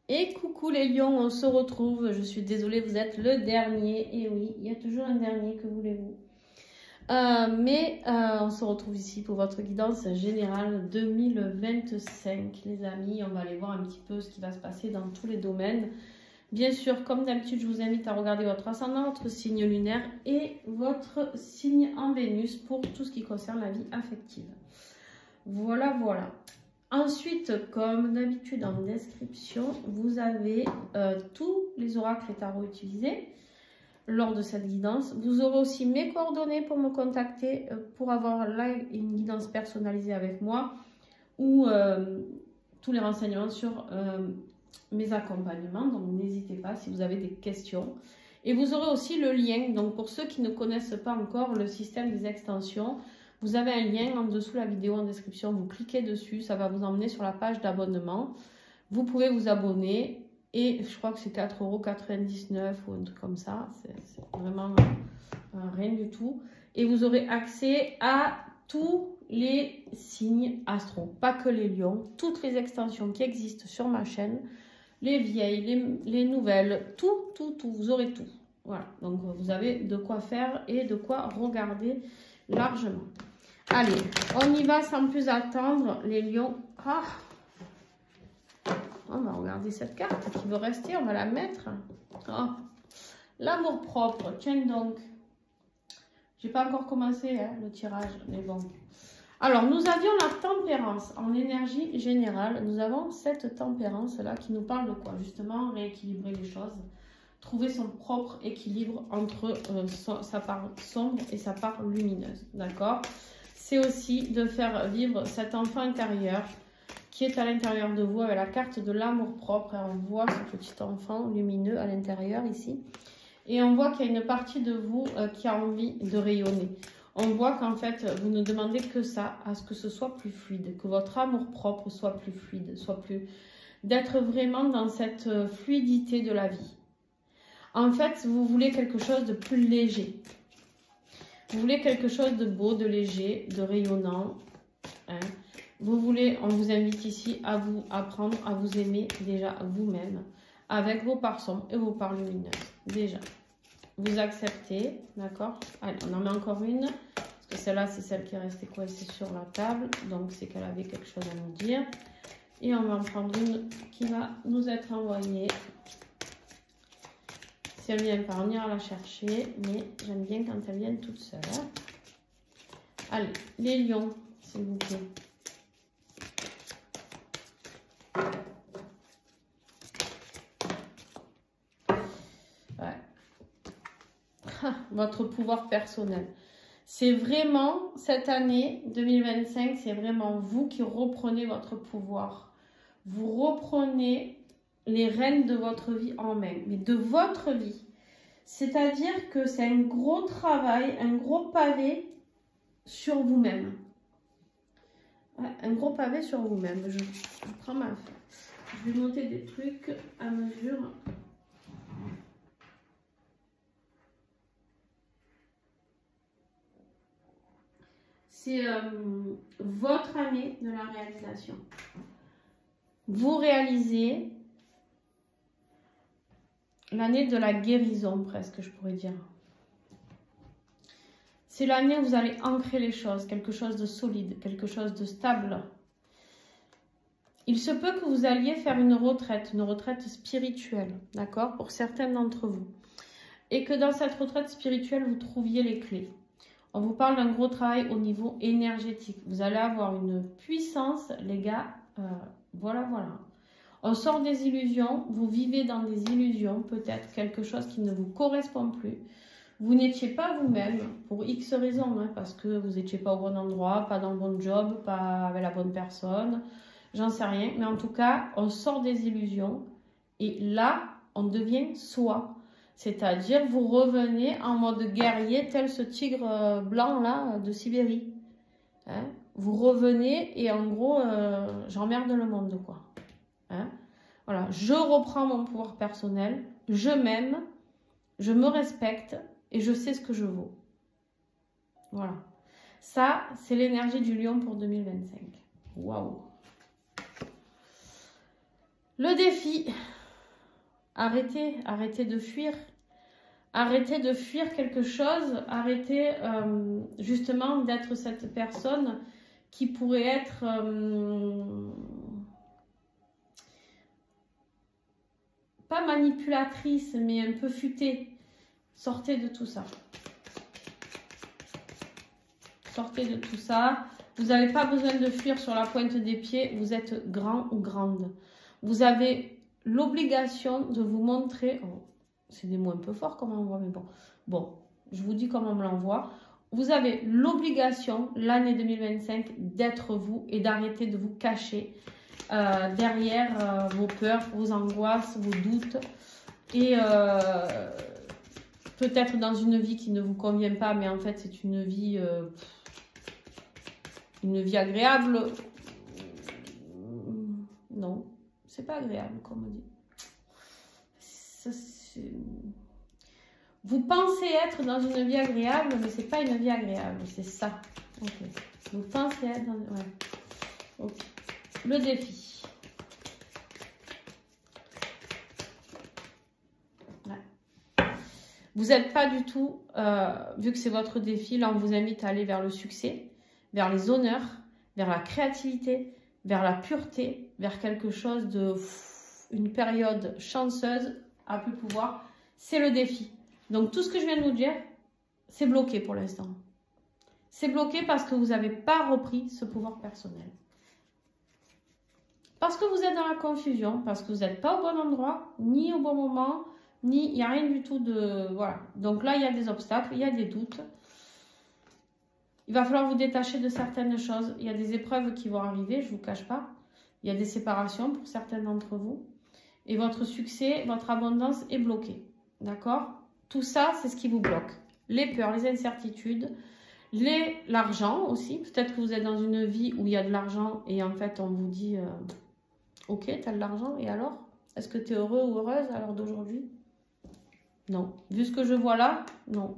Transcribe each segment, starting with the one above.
Et coucou les lions, on se retrouve. Je suis désolée, vous êtes le dernier. Et oui, il y a toujours un dernier, que voulez-vous. On se retrouve ici pour votre guidance générale 2025, les amis. On va aller voir un petit peu ce qui va se passer dans tous les domaines. Bien sûr, comme d'habitude, je vous invite à regarder votre ascendant, votre signe lunaire et votre signe en Vénus pour tout ce qui concerne la vie affective. Voilà, voilà. Ensuite, comme d'habitude en description, vous avez tous les oracles et tarots utilisés lors de cette guidance. Vous aurez aussi mes coordonnées pour me contacter pour avoir là une guidance personnalisée avec moi ou tous les renseignements sur mes accompagnements. Donc n'hésitez pas si vous avez des questions. Et vous aurez aussi le lien, donc pour ceux qui ne connaissent pas encore le système des extensions, vous avez un lien en dessous de la vidéo en description, vous cliquez dessus, ça va vous emmener sur la page d'abonnement. Vous pouvez vous abonner et je crois que c'est 4,99 € ou un truc comme ça, c'est vraiment rien du tout. Et vous aurez accès à tous les signes astro, pas que les lions, toutes les extensions qui existent sur ma chaîne, les vieilles, les nouvelles, tout, vous aurez tout. Voilà, donc vous avez de quoi faire et de quoi regarder largement. Allez, on y va sans plus attendre, les lions. Ah, on va regarder cette carte qui veut rester, on va la mettre. Oh. L'amour propre, tiens donc. J'ai pas encore commencé le tirage, mais bon. Alors, nous avions la tempérance en énergie générale. Nous avons cette tempérance-là qui nous parle de quoi? Justement, rééquilibrer les choses. Trouver son propre équilibre entre sa part sombre et sa part lumineuse. D'accord? C'est aussi de faire vivre cet enfant intérieur qui est à l'intérieur de vous avec la carte de l'amour propre. Et on voit ce petit enfant lumineux à l'intérieur ici. Et on voit qu'il y a une partie de vous qui a envie de rayonner. On voit qu'en fait, vous ne demandez que ça, à ce que ce soit plus fluide, que votre amour propre soit plus fluide, d'être vraiment dans cette fluidité de la vie. En fait, vous voulez quelque chose de plus léger. Vous voulez quelque chose de beau, de léger, de rayonnant. Hein. Vous voulez, on vous invite ici à vous apprendre à vous aimer déjà vous-même, avec vos parts sombres et vos parts lumineuses. Déjà, vous acceptez, d'accord? Allez, on en met encore une, parce que celle-là, c'est celle qui est restée coincée sur la table, donc c'est qu'elle avait quelque chose à nous dire. Et on va en prendre une qui va nous être envoyée. Si elle vient par, on ira la chercher, mais j'aime bien quand elles viennent toutes seules. Hein. Allez, les lions, s'il vous plaît. Votre pouvoir personnel. C'est vraiment, cette année 2025, c'est vraiment vous qui reprenez votre pouvoir. Vous reprenez les rênes de votre vie en main, mais de votre vie. C'est-à-dire que c'est un gros travail, un gros pavé sur vous-même. Ouais, un gros pavé sur vous-même. Je prends ma feuille. Je vais noter des trucs à mesure. C'est votre année de la réalisation. Vous réalisez l'année de la guérison, presque, je pourrais dire. C'est l'année où vous allez ancrer les choses, quelque chose de solide, quelque chose de stable. Il se peut que vous alliez faire une retraite spirituelle, d'accord, pour certains d'entre vous. Et que dans cette retraite spirituelle, vous trouviez les clés. On vous parle d'un gros travail au niveau énergétique. Vous allez avoir une puissance, les gars. Voilà. On sort des illusions. Vous vivez dans des illusions. Peut-être quelque chose qui ne vous correspond plus. Vous n'étiez pas vous-même pour X raisons. Hein, parce que vous n'étiez pas au bon endroit, pas dans le bon job, pas avec la bonne personne. J'en sais rien. Mais en tout cas, on sort des illusions. Et là, on devient soi. C'est-à-dire, vous revenez en mode guerrier, tel ce tigre blanc là de Sibérie. Hein? Vous revenez et en gros, j'emmerde le monde, quoi. Hein? Voilà, je reprends mon pouvoir personnel, je m'aime, je me respecte et je sais ce que je vaux. Voilà. Ça, c'est l'énergie du lion pour 2025. Waouh! Le défi. Arrêtez de fuir. Arrêtez de fuir quelque chose. Arrêtez justement d'être cette personne qui pourrait être pas manipulatrice, mais un peu futée. Sortez de tout ça. Sortez de tout ça. Vous n'avez pas besoin de fuir sur la pointe des pieds. Vous êtes grand ou grande. Vous avez l'obligation de vous montrer... Oh, c'est des mots un peu forts comme on voit, mais bon. Bon, je vous dis comment on me l'envoie. Vous avez l'obligation, l'année 2025, d'être vous et d'arrêter de vous cacher derrière vos peurs, vos angoisses, vos doutes. Et peut-être dans une vie qui ne vous convient pas, mais en fait, c'est une vie agréable. Non, c'est pas agréable, comme on dit. Vous pensez être dans une vie agréable, mais c'est pas une vie agréable, c'est ça. Okay. Vous pensez être dans... Ouais. Okay. Le défi. Ouais. Vous n'êtes pas du tout, vu que c'est votre défi, là on vous invite à aller vers le succès, vers les honneurs, vers la créativité, vers la pureté, vers quelque chose de... une période chanceuse, à plus pouvoir. C'est le défi. Donc tout ce que je viens de vous dire, c'est bloqué pour l'instant. C'est bloqué parce que vous n'avez pas repris ce pouvoir personnel. Parce que vous êtes dans la confusion, parce que vous n'êtes pas au bon endroit, ni au bon moment, ni il n'y a rien du tout de... Voilà. Donc là, il y a des obstacles, il y a des doutes. Il va falloir vous détacher de certaines choses. Il y a des épreuves qui vont arriver, je ne vous cache pas. Il y a des séparations pour certains d'entre vous. Et votre succès, votre abondance est bloquée. D'accord? Tout ça, c'est ce qui vous bloque. Les peurs, les incertitudes, l'argent aussi. Peut-être que vous êtes dans une vie où il y a de l'argent et en fait, on vous dit ok, tu as de l'argent et alors? Est-ce que tu es heureux ou heureuse à l'heure d'aujourd'hui? Non. Vu ce que je vois là, non.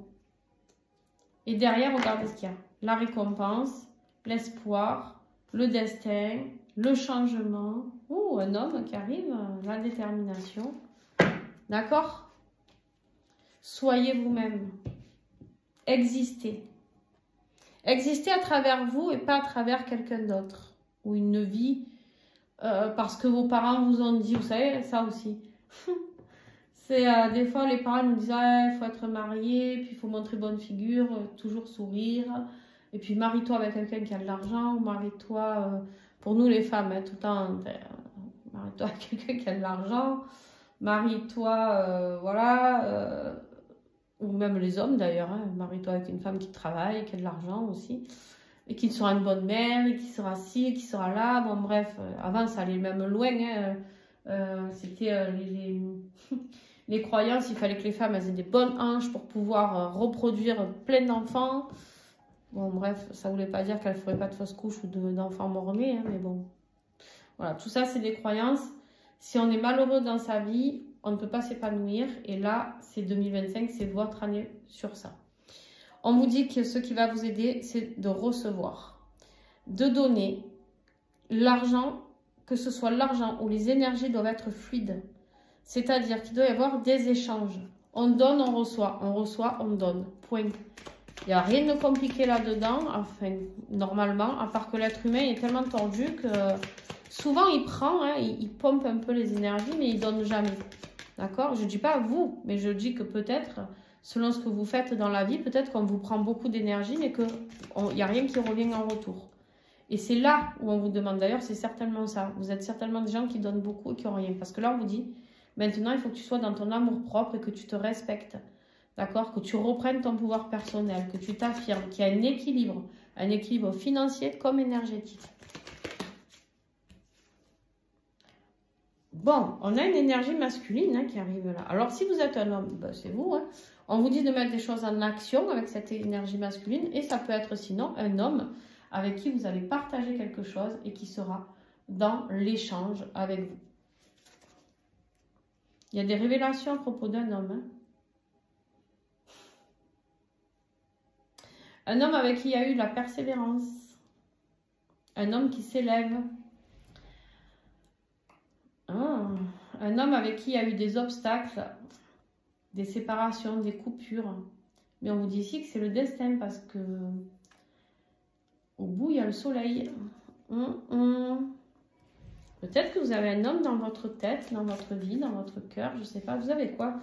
Et derrière, regardez ce qu'il y a. La récompense, l'espoir, le destin, le changement. Ouh, un homme qui arrive, la détermination. D'accord? Soyez vous-même. Existez. Existez à travers vous et pas à travers quelqu'un d'autre. Ou une vie parce que vos parents vous ont dit, vous savez, ça aussi. C'est des fois les parents nous disent il faut être marié, puis il faut montrer bonne figure, toujours sourire. Et puis marie-toi avec quelqu'un qui a de l'argent, ou marie-toi, pour nous les femmes, tout le temps, marie-toi avec quelqu'un qui a de l'argent, marie-toi, voilà, ou même les hommes d'ailleurs, marie-toi avec une femme qui travaille, qui a de l'argent aussi, et qui sera une bonne mère, et qui sera ci, et qui sera là, bon bref, avant ça allait même loin, c'était les croyances, il fallait que les femmes elles aient des bonnes hanches pour pouvoir reproduire plein d'enfants. Bon, bref, ça ne voulait pas dire qu'elle ne ferait pas de fausse couche ou d'enfants mort-nés, mais bon. Voilà, tout ça, c'est des croyances. Si on est malheureux dans sa vie, on ne peut pas s'épanouir. Et là, c'est 2025, c'est votre année sur ça. On vous dit que ce qui va vous aider, c'est de recevoir, de donner. L'argent, que ce soit l'argent ou les énergies doivent être fluides. C'est-à-dire qu'il doit y avoir des échanges. On donne, on reçoit, on donne. Point. Il n'y a rien de compliqué là-dedans, enfin, normalement, à part que l'être humain est tellement tordu que souvent il prend, il pompe un peu les énergies, mais il ne donne jamais. D'accord? Je ne dis pas vous, mais je dis que peut-être, selon ce que vous faites dans la vie, peut-être qu'on vous prend beaucoup d'énergie, mais qu'il n'y a rien qui revient en retour. Et c'est là où on vous demande, d'ailleurs, c'est certainement ça. Vous êtes certainement des gens qui donnent beaucoup et qui n'ont rien. Parce que là, on vous dit, maintenant, il faut que tu sois dans ton amour propre et que tu te respectes. D'accord? Que tu reprennes ton pouvoir personnel, que tu t'affirmes, qu'il y a un équilibre financier comme énergétique. Bon, on a une énergie masculine qui arrive là. Alors, si vous êtes un homme, ben, c'est vous. On vous dit de mettre des choses en action avec cette énergie masculine et ça peut être sinon un homme avec qui vous allez partager quelque chose et qui sera dans l'échange avec vous. Il y a des révélations à propos d'un homme. Un homme avec qui il y a eu de la persévérance. Un homme qui s'élève. Ah, un homme avec qui il y a eu des obstacles, des séparations, des coupures. Mais on vous dit ici que c'est le destin parce que au bout, il y a le soleil. Peut-être que vous avez un homme dans votre tête, dans votre vie, dans votre cœur, je ne sais pas. Vous avez quoi?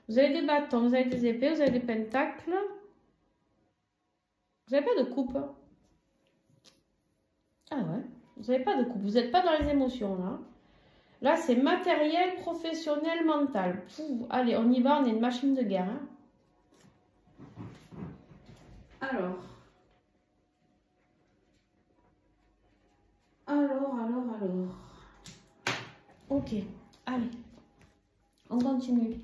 Vous avez des bâtons, vous avez des épées, vous avez des pentacles. Vous n'avez pas de coupe. Ah ouais, vous n'avez pas de coupe. Vous n'êtes pas dans les émotions là. Là, c'est matériel, professionnel, mental. Pouh, allez, on y va, on est une machine de guerre. Hein. Alors. Ok, allez, on continue.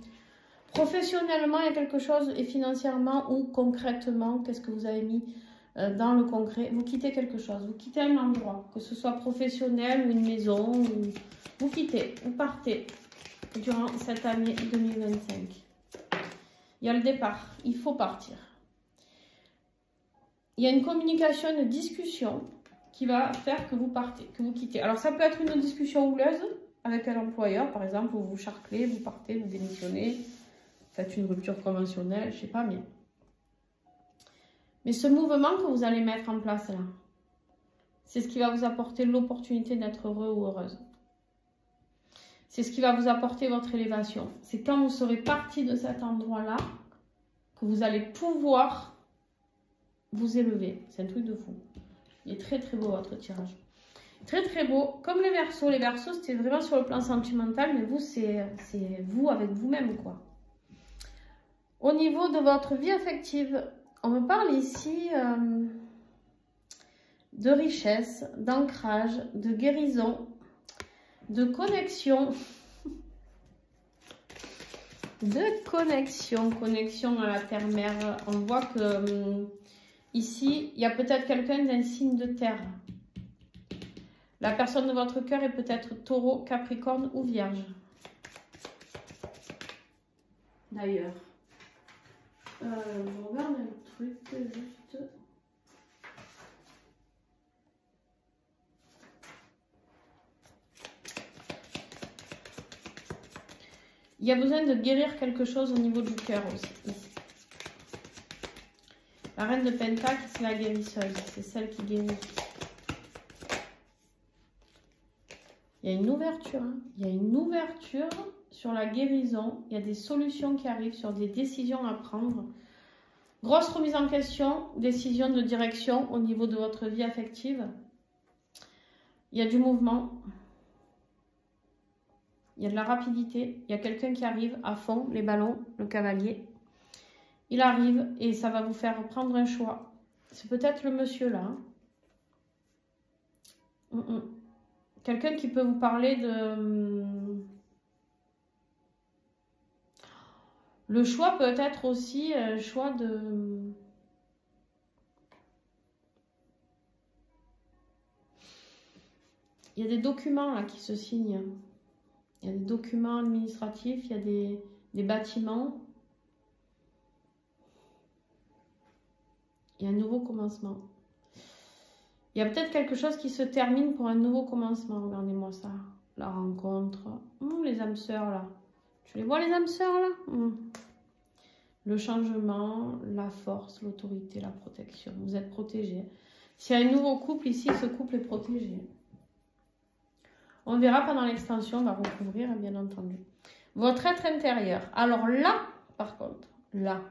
Professionnellement, il y a quelque chose et financièrement ou concrètement, qu'est-ce que vous avez mis dans le concret? Vous quittez quelque chose, vous quittez un endroit, que ce soit professionnel ou une maison, ou vous quittez, vous partez durant cette année 2025. Il y a le départ, il faut partir. Il y a une communication, une discussion qui va faire que vous partez, que vous quittez. Alors ça peut être une discussion houleuse avec un employeur, par exemple, où vous charclez, vous partez, vous démissionnez, faites une rupture conventionnelle, je ne sais pas, mais ce mouvement que vous allez mettre en place là, c'est ce qui va vous apporter l'opportunité d'être heureux ou heureuse. C'est ce qui va vous apporter votre élévation. C'est quand vous serez parti de cet endroit-là que vous allez pouvoir vous élever. C'est un truc de fou. Il est très très beau votre tirage. Très très beau. Comme les Verseaux. Les Verseaux, c'était vraiment sur le plan sentimental, mais vous, c'est vous avec vous-même, quoi. Au niveau de votre vie affective, on me parle ici de richesse, d'ancrage, de guérison, de connexion. Connexion à la terre-mère. On voit que ici, il y a peut-être quelqu'un d'un signe de terre. La personne de votre cœur est peut-être taureau, capricorne ou vierge. D'ailleurs. Je regarde un truc juste. Il y a besoin de guérir quelque chose au niveau du cœur aussi. Ici. La reine de Pentacle, c'est la guérisseuse. C'est celle qui guérit. Il y a une ouverture. Hein. Il y a une ouverture sur la guérison. Il y a des solutions qui arrivent sur des décisions à prendre. Grosse remise en question, décision de direction au niveau de votre vie affective. Il y a du mouvement. Il y a de la rapidité. Il y a quelqu'un qui arrive à fond, les ballons, le cavalier. Il arrive et ça va vous faire prendre un choix. C'est peut-être le monsieur là. Quelqu'un qui peut vous parler de... Le choix peut être aussi un choix de... Il y a des documents là qui se signent. Il y a des documents administratifs, il y a des bâtiments. Il y a un nouveau commencement. Il y a peut-être quelque chose qui se termine pour un nouveau commencement. Regardez-moi ça. La rencontre. Les âmes sœurs là. Tu les vois les âmes sœurs là? Le changement, la force, l'autorité, la protection. Vous êtes protégés. S'il y a un nouveau couple ici, ce couple est protégé. On verra pendant l'extension, on va recouvrir bien entendu. Votre être intérieur. Alors là, par contre, là,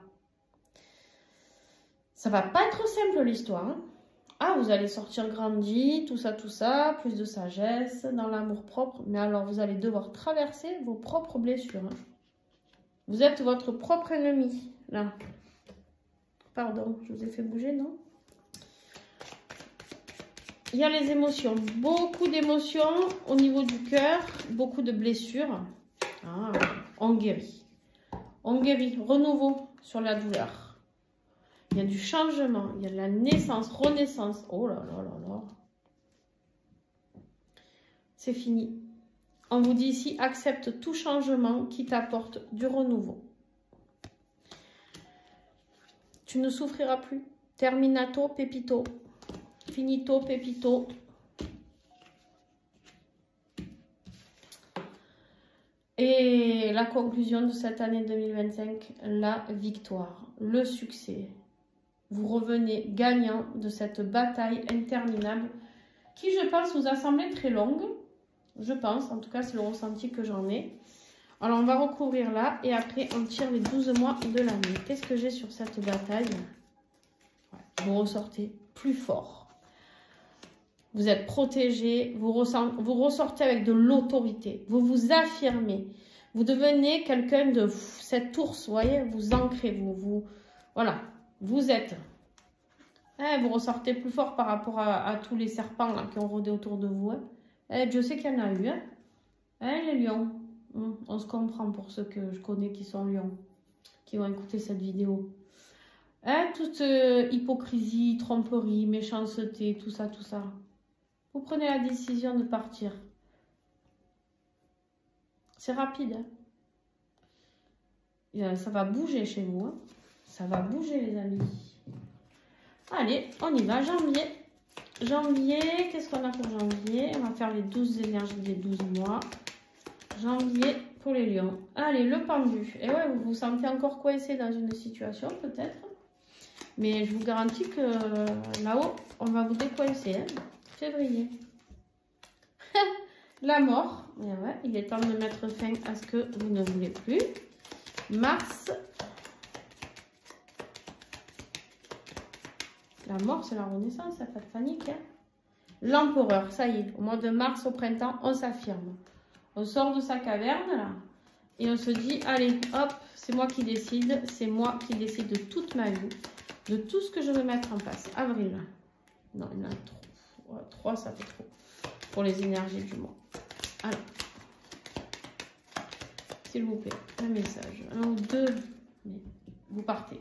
ça va pas être simple l'histoire. Hein. Ah, vous allez sortir grandi, tout ça, plus de sagesse, dans l'amour propre. Mais alors, vous allez devoir traverser vos propres blessures. Hein. Vous êtes votre propre ennemi, là. Pardon, je vous ai fait bouger, non? Il y a les émotions. Beaucoup d'émotions au niveau du cœur, beaucoup de blessures. Ah, on guérit. On guérit. Renouveau sur la douleur. Il y a du changement, il y a de la naissance, renaissance. Oh là là là là. C'est fini. On vous dit ici, accepte tout changement qui t'apporte du renouveau. Tu ne souffriras plus. Terminato, pepito. Finito, pepito. Et la conclusion de cette année 2025, la victoire, le succès. Vous revenez gagnant de cette bataille interminable qui, je pense, vous a semblé très longue. Je pense, en tout cas, c'est le ressenti que j'en ai. Alors, on va recouvrir là et après, on tire les 12 mois de l'année. Qu'est-ce que j'ai sur cette bataille? Vous ressortez plus fort. Vous êtes protégé, vous ressortez avec de l'autorité. Vous vous affirmez. Vous devenez quelqu'un de cet ours, vous voyez, vous ancrez, voilà, vous êtes. Vous ressortez plus fort par rapport à tous les serpents là, qui ont rôdé autour de vous. Je sais qu'il y en a eu. Les lions. On se comprend pour ceux que je connais qui sont lions, qui vont écouter cette vidéo. Toute hypocrisie, tromperie, méchanceté, tout ça. Vous prenez la décision de partir. C'est rapide. Ça va bouger chez vous. Ça va bouger, les amis. Allez, on y va. Janvier, qu'est-ce qu'on a pour janvier? On va faire les 12 énergies des 12 mois. Janvier pour les lions. Allez, le pendu. Et ouais, vous vous sentez encore coincé dans une situation, peut-être. Mais je vous garantis que là-haut, on va vous décoincer. Février. La mort. Et ouais, il est temps de mettre fin à ce que vous ne voulez plus. Mars. La mort, c'est la renaissance, ça pas de panique. L'empereur, ça y est. Au mois de mars, au printemps, on s'affirme. On sort de sa caverne, là. Et on se dit, allez, hop, c'est moi qui décide. C'est moi qui décide de toute ma vie. De tout ce que je veux mettre en place. Avril. Non, il y en a trop. Ouais, 3, ça fait trop. Pour les énergies du mois. Alors. S'il vous plaît, un message. 1 ou 2. Vous partez.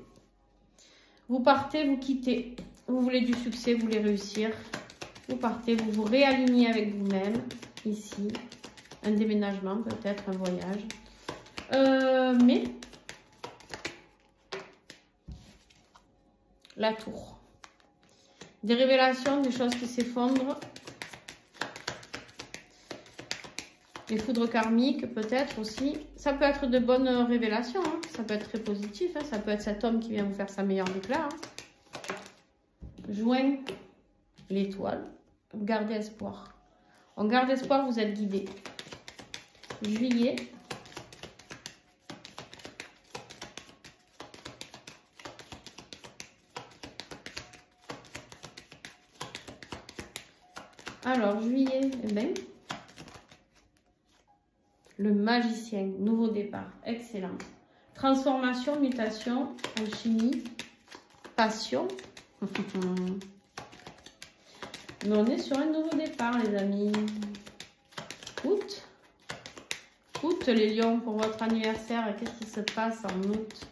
Vous partez, vous quittez. Vous voulez du succès, vous voulez réussir. Vous partez, vous vous réalignez avec vous-même. Ici. Un déménagement, peut-être un voyage. Mais la tour. Des révélations, des choses qui s'effondrent. Les foudres karmiques, peut-être aussi. Ça peut être de bonnes révélations. Hein. Ça peut être très positif. Hein. Ça peut être cet homme qui vient vous faire sa meilleure déclaration. Hein. Juin, l'étoile. Gardez espoir. On garde espoir, vous êtes guidé. Juillet. Alors, juillet, eh bien, le magicien, nouveau départ, excellent. Transformation, mutation, alchimie, passion. Mais on est sur un nouveau départ, les amis. Août. Août, les lions, pour votre anniversaire, qu'est-ce qui se passe en août?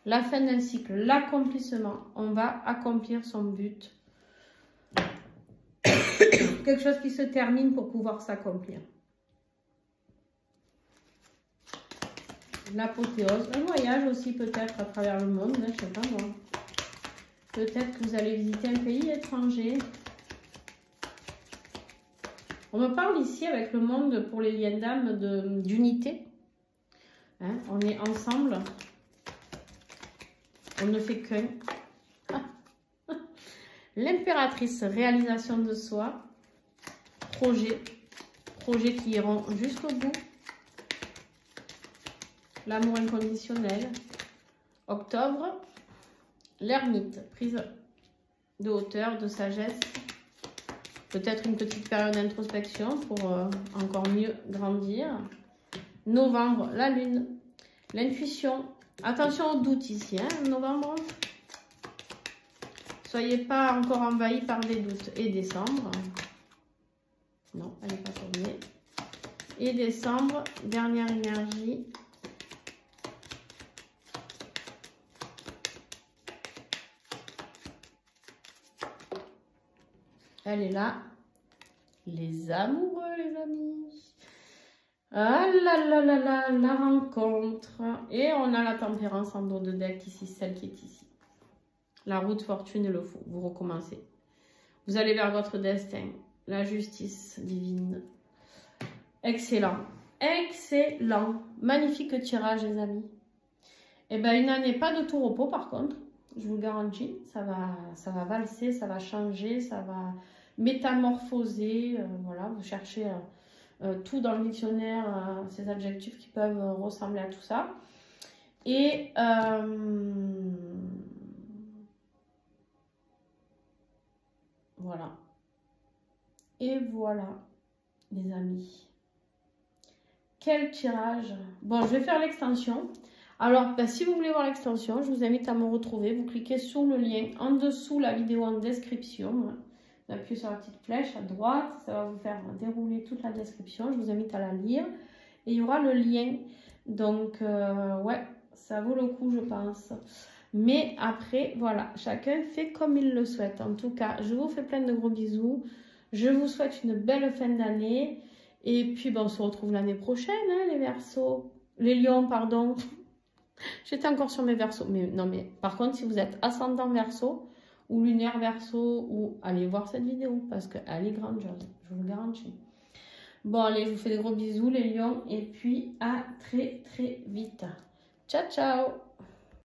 La fin d'un cycle, l'accomplissement. On va accomplir son but. Quelque chose qui se termine pour pouvoir s'accomplir. L'apothéose. Un voyage aussi peut-être à travers le monde, hein, je ne sais pas moi. Peut-être que vous allez visiter un pays étranger. On me parle ici avec le monde pour les liens d'âme d'unité. Hein, on est ensemble. On ne fait qu'un. L'impératrice, réalisation de soi. Projets qui iront jusqu'au bout. L'amour inconditionnel. Octobre. L'ermite, prise de hauteur, de sagesse. Peut-être une petite période d'introspection pour encore mieux grandir. Novembre, la lune. L'intuition. Attention aux doutes ici, hein, novembre. Soyez pas encore envahi par des doutes. Et décembre. Non, elle n'est pas tournée. Et décembre, dernière énergie. Elle est là. Les amoureux, les amis. Ah là là là là, la rencontre. Et on a la tempérance en dos de deck ici, celle qui est ici. La route, fortune et le fou. Vous recommencez. Vous allez vers votre destin. la justice divine. Excellent. Excellent. Magnifique tirage, les amis. Et bien, une année pas de tout repos, par contre. Je vous le garantis. Ça va valser, ça va changer, ça va métamorphoser. Voilà, vous cherchez tout dans le dictionnaire, ces adjectifs qui peuvent ressembler à tout ça. Et voilà. Et voilà, les amis. Quel tirage! Bon, je vais faire l'extension. Alors, ben, si vous voulez voir l'extension, je vous invite à me retrouver. Vous cliquez sur le lien en dessous la vidéo en description. Vous appuyez sur la petite flèche à droite. Ça va vous faire dérouler toute la description. Je vous invite à la lire. Et il y aura le lien. Donc, ouais, ça vaut le coup, je pense. Mais après, voilà, chacun fait comme il le souhaite. En tout cas, je vous fais plein de gros bisous. Je vous souhaite une belle fin d'année. Et puis, ben, on se retrouve l'année prochaine, hein, les Verseaux. Les Lions, pardon. J'étais encore sur mes Verseaux. Mais non, mais par contre, si vous êtes ascendant Verseau ou lunaire Verseau, ou allez voir cette vidéo parce qu'elle est grandiose, je vous le garantis. Bon, allez, je vous fais des gros bisous, les Lions. Et puis, à très, très vite. Ciao, ciao!